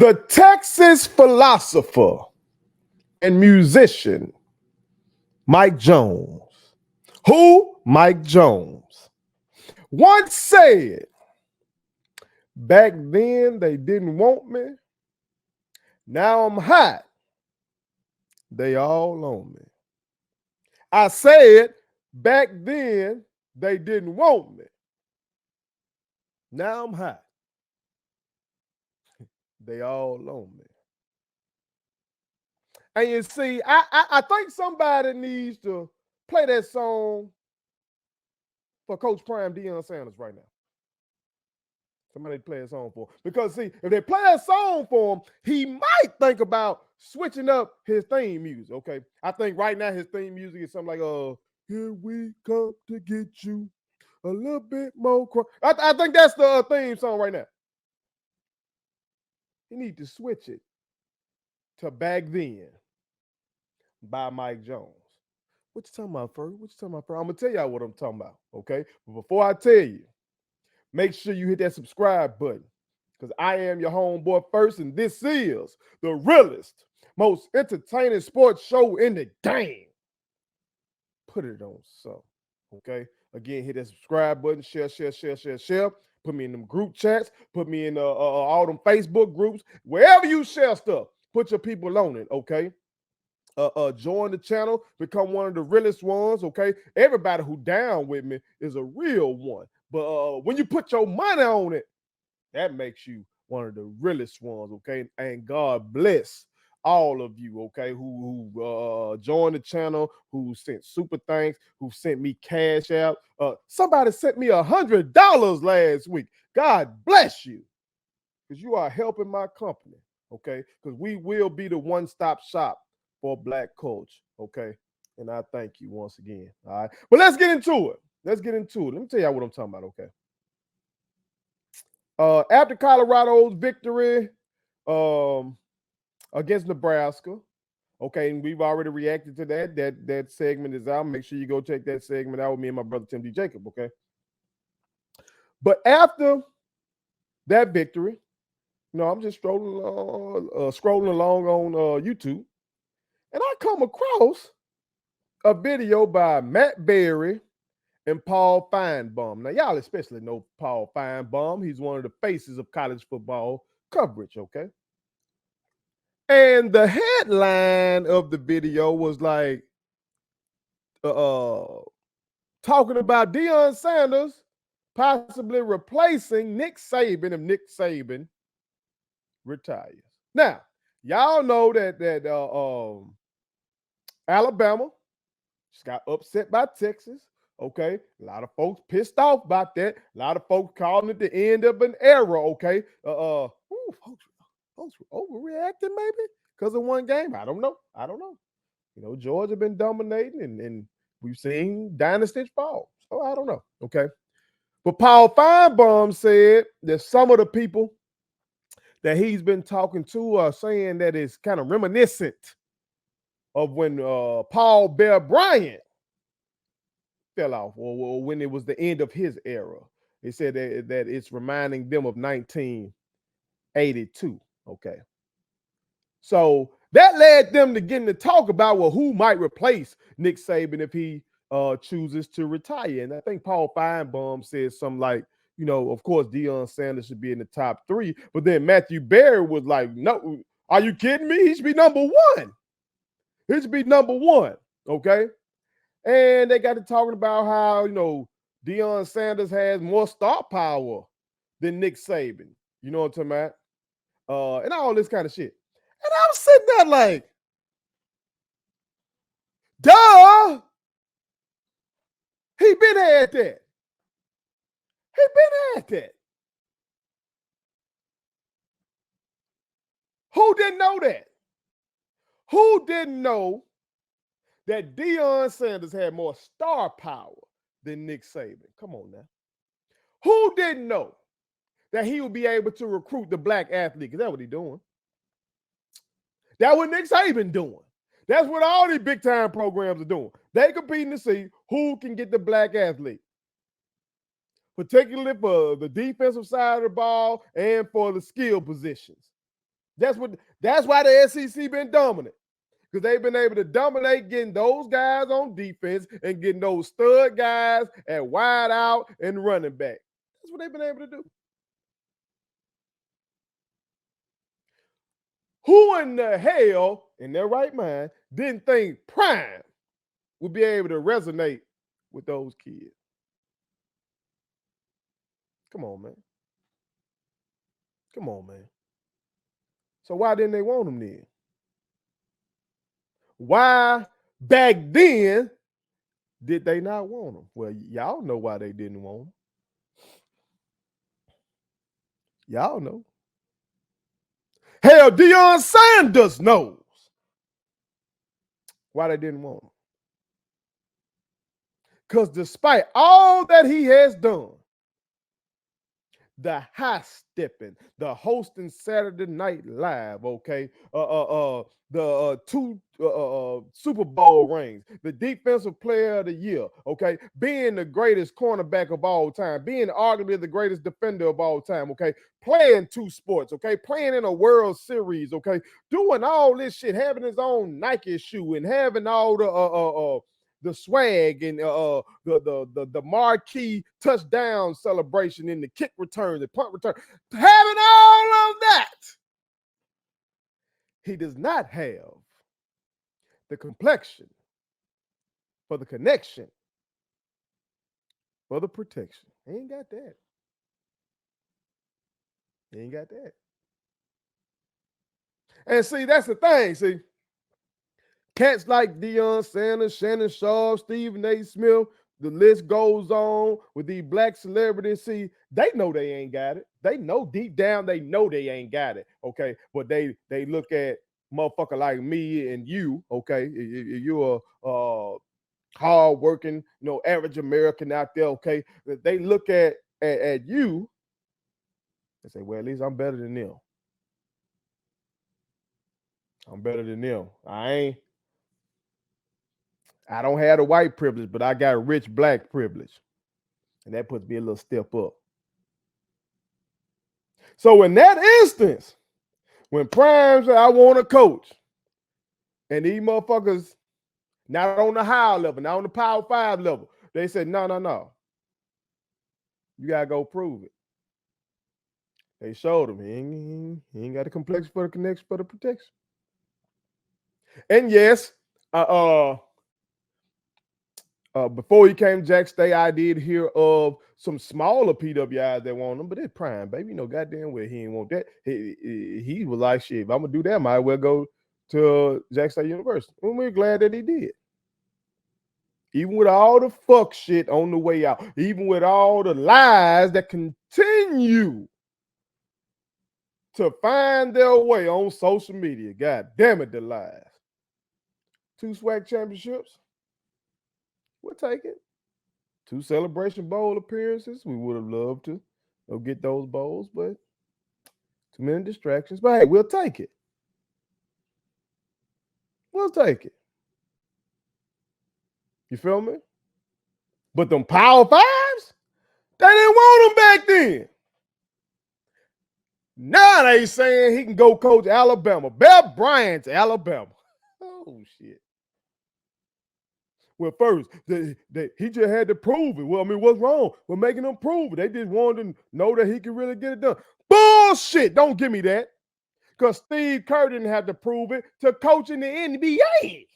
The Texas philosopher and musician, Mike Jones. Who? Mike Jones. Once said, back then they didn't want me. Now I'm hot. They all on me. I said, back then they didn't want me. Now I'm hot. They all on me. And you see, I think somebody needs to play that song for Coach Prime Deion Sanders right now. Somebody play a song for him. Because, see, if they play a song for him, he might think about switching up his theme music, okay? I think right now his theme music is something like, here we come to get you a little bit more. I think that's the theme song right now. He need to switch it to Back Then by Mike Jones. What you talking about, Ferg? What you talking about, Ferg? I'm going to tell y'all what I'm talking about, okay? But before I tell you, make sure you hit that subscribe button because I am your homeboy first, and this is the realest, most entertaining sports show in the game. Put it on so, okay? Again, hit that subscribe button, share. Put me in them group chats. Put me in all them Facebook groups. Wherever you share stuff, put your people on it, okay? Join the channel, become one of the realest ones, okay? Everybody who down with me is a real one. But when you put your money on it, that makes you one of the realest ones, okay? And God bless all of you, okay, who joined the channel, who sent super thanks, who sent me Cashapp. Somebody sent me $100 last week. God bless you, because you are helping my company, okay? Because we will be the one-stop shop for Black culture, okay? And I thank you once again, all right? But let's get into it. Let me tell y'all what I'm talking about, okay? After Colorado's victory against Nebraska, okay, and we've already reacted to that. That segment is out. Make sure you go check that segment out with me and my brother Tim D. Jacob, okay? But after that victory, I'm just scrolling along on YouTube, and I come across a video by Matt Barrie and Paul Finebaum. Now, y'all especially know Paul Finebaum. He's one of the faces of college football coverage, okay? And the headline of the video was like, talking about Deion Sanders possibly replacing Nick Saban if Nick Saban retires. Now, y'all know that Alabama just got upset by Texas. Okay, a lot of folks pissed off about that. A lot of folks calling it the end of an era. Okay, folks were overreacting maybe because of one game. I don't know. Georgia been dominating, and we've seen dynasties fall. So I don't know. Okay, but Paul Finebaum said that some of the people that he's been talking to are saying that it's kind of reminiscent of when Paul Bear Bryant fell off, or when it was the end of his era. They said that it's reminding them of 1982. Okay. So that led them to getting to talk about, well, who might replace Nick Saban if he chooses to retire. And I think Paul Finebaum said something like, of course, Deion Sanders should be in the top 3. But then Matthew Barrie was like, no, are you kidding me? He should be number 1. He should be number 1. Okay. And they got to talking about how, Deion Sanders has more star power than Nick Saban. You know what I'm talking about? And all this kind of shit. And I'm sitting there like, duh. He been had that. Who didn't know that? Who didn't know that Deion Sanders had more star power than Nick Saban? Come on now. Who didn't know that he would be able to recruit the black athlete? Because that's what he's doing. That's what Nick Saban doing. That's what all these big-time programs are doing. They competing to see who can get the black athlete, particularly for the defensive side of the ball and for the skill positions. That's why the SEC been dominant. Because they've been able to dominate getting those guys on defense and getting those stud guys at wide out and running back. That's what they've been able to do. Who in the hell, in their right mind, didn't think Prime would be able to resonate with those kids? Come on, man. Come on, man. So why didn't they want him then? Why back then did they not want him? Well, y'all know why they didn't want him. Y'all know. Hell, Deion Sanders knows why they didn't want him. Because despite all that he has done, the high stepping, the hosting Saturday Night Live, okay, the two Super Bowl rings, the defensive player of the year, okay, being the greatest cornerback of all time, being arguably the greatest defender of all time, okay, playing two sports, okay, playing in a World Series, okay, doing all this shit, having his own Nike shoe and having all the swag and the marquee touchdown celebration and the kick return, the punt return, having all of that. He does not have the complexion for the connection, for the protection. He ain't got that. He ain't got that. And see, that's the thing. See, cats like Deion Sanders, Shannon Sharp, Stephen A. Smith, the list goes on with these black celebrities. See, they know they ain't got it. They know deep down they know they ain't got it. Okay, but they look at motherfucker like me and you. Okay, you're a hard-working, average American out there. Okay, they look at you and say, well, at least I'm better than them. I'm better than them. I don't have the white privilege, but I got rich black privilege. And that puts me a little step up. So in that instance, when Prime said, I want to coach, and these motherfuckers, not on the high level, not on the Power 5 level, they said, no. You got to go prove it. They showed him. He ain't got the complexion for the connection, for the protection. And yes, before he came to Jack State, I did hear of some smaller PWIs that want him, but it's Prime, baby. Goddamn well he ain't want that. He was like, shit, if I'm gonna do that, might as well go to Jack State University. And we're glad that he did. Even with all the fuck shit on the way out, even with all the lies that continue to find their way on social media. God damn it, the lies. 2 SWAC championships. We'll take it. 2 Celebration Bowl appearances. We would have loved to go get those bowls, but too many distractions. But hey, we'll take it. We'll take it. You feel me? But them Power 5s, they didn't want them back then. Now they saying he can go coach Alabama. Bear Bryant's Alabama. Oh, shit. Well, first, he just had to prove it. Well, I mean, what's wrong with making him prove it? They just wanted to know that he could really get it done. Bullshit. Don't give me that. Because Steve Kerr didn't have to prove it to coach in the NBA.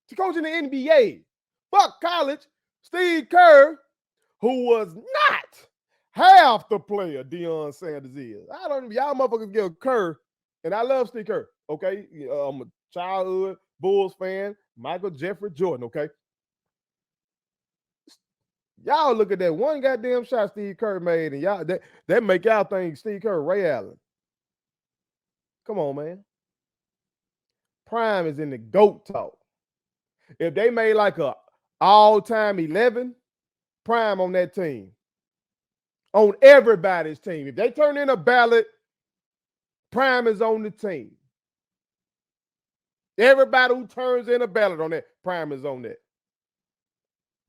To coach in the NBA. Fuck college. Steve Kerr, who was not half the player Deion Sanders is. Y'all motherfuckers give Kerr, and I love Steve Kerr, okay? I'm a childhood Bulls fan, Michael Jeffrey Jordan, okay? Y'all look at that one goddamn shot Steve Kerr made, and y'all that make y'all think Steve Kerr Ray Allen. Come on, man. Prime is in the GOAT talk. If they made like a all-time 11, Prime on that team. On everybody's team. If they turn in a ballot, Prime is on the team. Everybody who turns in a ballot on that, Prime is on that.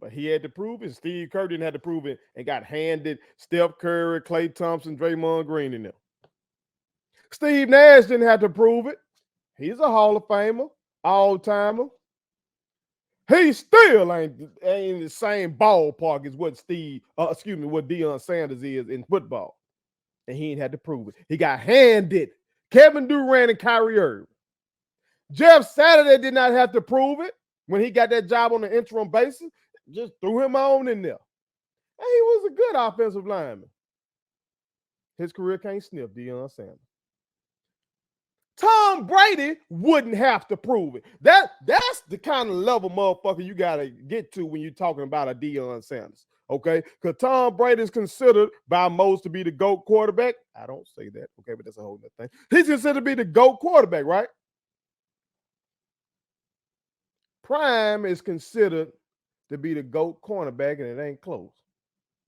But he had to prove it. Steve Kerr didn't have to prove it and got handed Steph Curry, Klay Thompson, Draymond Green in them. Steve Nash didn't have to prove it. He's a Hall of Famer, all-timer. He still ain't in the same ballpark as what what Deion Sanders is in football. And he ain't had to prove it. He got handed Kevin Durant and Kyrie Irving. Jeff Saturday did not have to prove it when he got that job on the interim basis. Just threw him on in there. And he was a good offensive lineman. His career can't sniff Deion Sanders. Tom Brady wouldn't have to prove it. That's the kind of level motherfucker you got to get to when you're talking about a Deion Sanders, okay? Because Tom Brady is considered by most to be the GOAT quarterback. I don't say that, okay, but that's a whole other thing. He's considered to be the GOAT quarterback, right? Prime is considered to be the GOAT cornerback, and it ain't close.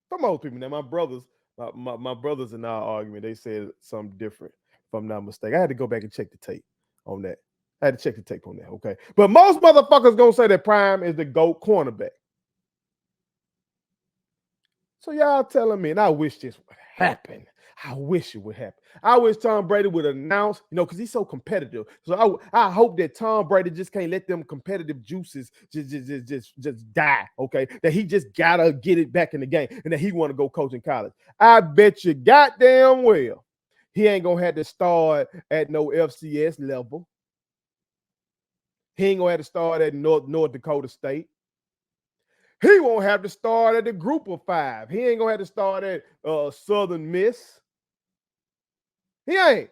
For most people. Now, my brothers in our argument, they said something different, if I'm not mistaken. I had to go back and check the tape on that. I had to check the tape on that, okay? But most motherfuckers gonna say that Prime is the GOAT cornerback. So y'all telling me, and I wish this would happen. I wish it would happen. I wish Tom Brady would announce, because he's so competitive. So I hope that Tom Brady just can't let them competitive juices just die, okay? That he just gotta get it back in the game and that he want to go coach in college. I bet you goddamn well he ain't gonna have to start at no FCS level. He ain't gonna have to start at North Dakota State. He won't have to start at the Group of Five. He ain't gonna have to start at Southern Miss. He ain't.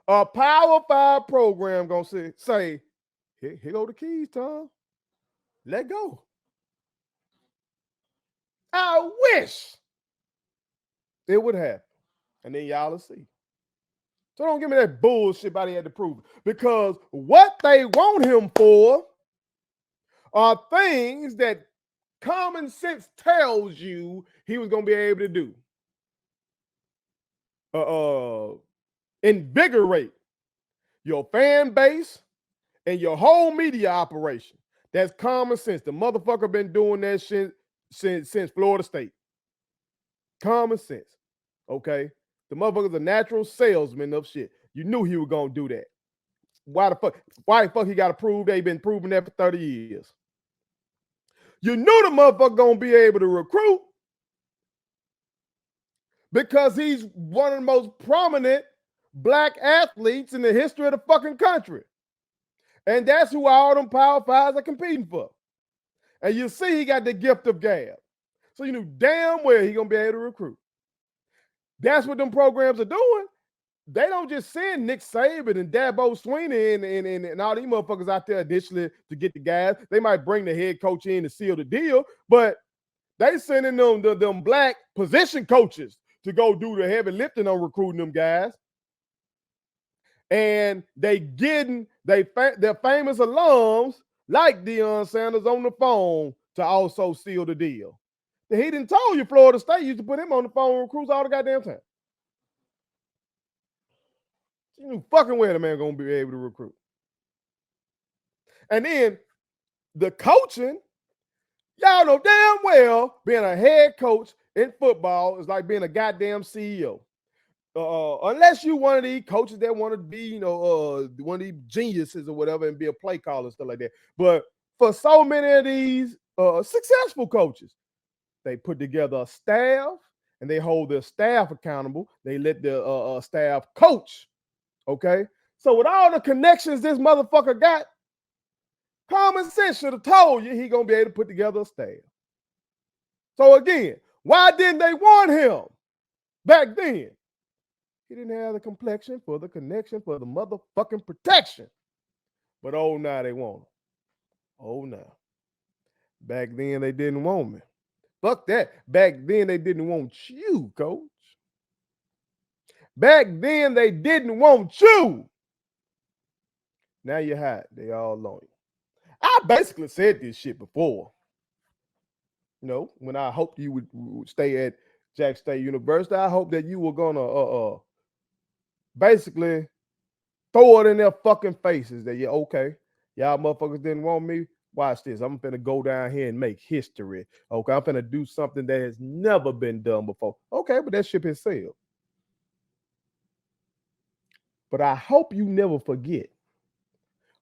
A Power 5 program gonna say, here go the keys, Tom. Let go. I wish it would happen. And then y'all will see. So don't give me that bullshit about he had to prove it. Because what they want him for are things that common sense tells you he was gonna be able to do. Invigorate your fan base and your whole media operation. That's common sense. The motherfucker been doing that shit since Florida State. Common sense. Okay? The motherfucker's a natural salesman of shit. You knew he was gonna do that. Why the fuck he gotta prove that? He been proving that for 30 years. You knew the motherfucker gonna be able to recruit because he's one of the most prominent black athletes in the history of the fucking country. And that's who all them Power Fives are competing for. And you see he got the gift of gab. So you knew damn well he gonna be able to recruit. That's what them programs are doing. They don't just send Nick Saban and Dabo Swinney and all these motherfuckers out there initially to get the guys. They might bring the head coach in to seal the deal, but they sending them black position coaches to go do the heavy lifting on recruiting them guys. And they getting their famous alums like Deion Sanders on the phone to also seal the deal. He didn't tell you Florida State used to put him on the phone with recruits all the goddamn time. You knew fucking well the man gonna be able to recruit. And then the coaching, y'all know damn well being a head coach in football is like being a goddamn CEO. Unless you one of these coaches that want to be, one of these geniuses or whatever and be a play caller and stuff like that. But for so many of these successful coaches, they put together a staff and they hold their staff accountable. They let the staff coach. Okay? So with all the connections this motherfucker got, common sense should have told you he gonna be able to put together a staff. So again, why didn't they want him back then? He didn't have the complexion for the connection for the motherfucking protection. But oh, now they want him. Oh, now. Back then they didn't want me. Fuck that. Back then they didn't want you, coach. Back then they didn't want you. Now you're hot. They all on you. I basically said this shit before. When I hoped you would stay at Jack State University, I hope that you were gonna basically throw it in their fucking faces that, yeah, okay, y'all motherfuckers didn't want me. Watch this. I'm finna go down here and make history. Okay, I'm finna do something that has never been done before. Okay, but that ship has sailed. But I hope you never forget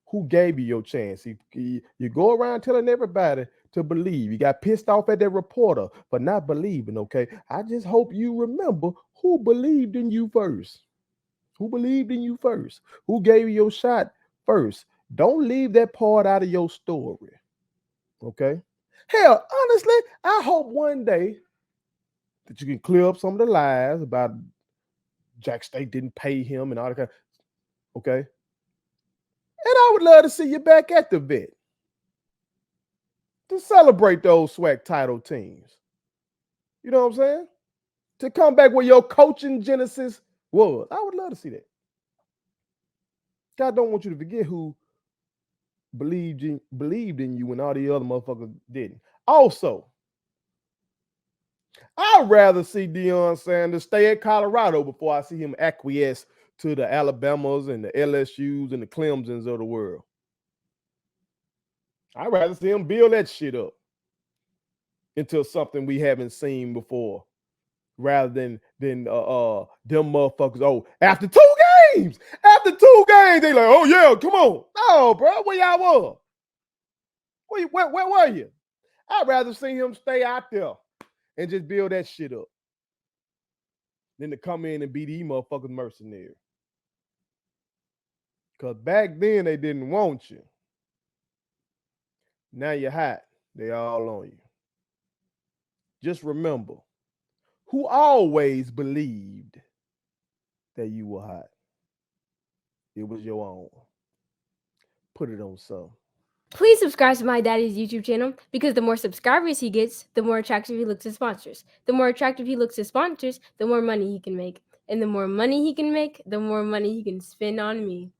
who gave you your chance. You go around telling everybody to believe. You got pissed off at that reporter for not believing, okay? I just hope you remember who believed in you first. Who believed in you first? Who gave you your shot first? Don't leave that part out of your story, okay? Hell, honestly, I hope one day that you can clear up some of the lies about Jack State didn't pay him and all that kind of, okay? And I would love to see you back at the vet to celebrate those SWAC title teams. You know what I'm saying? To come back where your coaching genesis was. I would love to see that. God don't want you to forget who believed in you when all the other motherfuckers didn't. Also, I'd rather see Deion Sanders stay at Colorado before I see him acquiesce to the Alabamas and the LSUs and the Clemsons of the world. I'd rather see him build that shit up into something we haven't seen before, rather than them motherfuckers. Oh, after 2 games, they like, oh yeah, come on. No, bro, where y'all was? Where were you? I'd rather see him stay out there and just build that shit up than to come in and be these motherfuckers mercenaries. Because back then they didn't want you. Now you're hot. They all on you. Just remember, who always believed that you were hot? It was your own. Put it on some. Please subscribe to my daddy's YouTube channel, because the more subscribers he gets, the more attractive he looks to sponsors. The more attractive he looks to sponsors, the more money he can make. And the more money he can make, the more money he can spend on me.